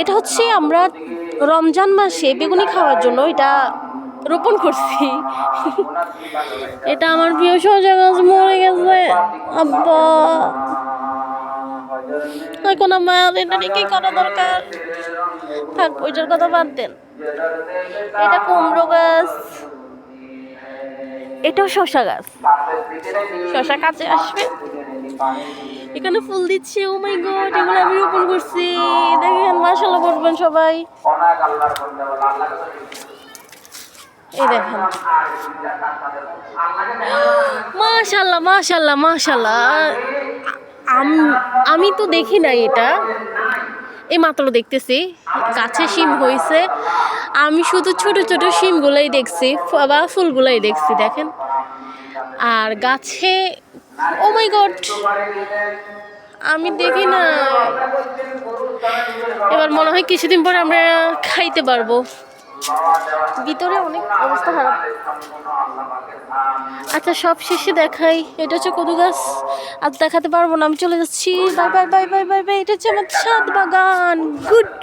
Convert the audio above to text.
এটা হচ্ছে আমরা রমজান মাসে বেগুনি খাওয়ার জন্য এটা রোপণ করছি। এটা আমার প্রিয় শসা গাছ মরে গেছে আব্বা, এখন আমার এটা কি করা দরকার? থাক, ওইটার কথা বাদ দেন। এটা কুমড়ো গাছ, এটাও শসা গাছ। শসা কাছে আসবে, এখানে ফুল দিচ্ছে। ও মাই গড, এগুলো আমি রোপণ করছি। দেখেন, মাশাআল্লাহ বলবেন সবাই। এই দেখেন, মাশাআল্লাহ মাশাআল্লাহ মাশাআল্লাহ। আমি তো দেখি নাই এটা, এই মাত্র দেখতেছি গাছে শিম হয়েছে। আমি শুধু ছোট ছোট শিমগুলাই দেখছি বা ফুলগুলাই দেখছি, দেখেন। আর গাছে, ও মাই গড, আমি দেখি না। এবার মনে হয় কিছুদিন পর আমরা খাইতে পারবো। ভিতরে অনেক অবস্থা খারাপ। আচ্ছা, সব শেষে দেখাই। এটা হচ্ছে কদু গাছ। আর দেখাতে পারবো না, আমি চলে যাচ্ছি। Bye bye bye bye bye bye. এটা হচ্ছে আমার ছাদ বাগান। গুড।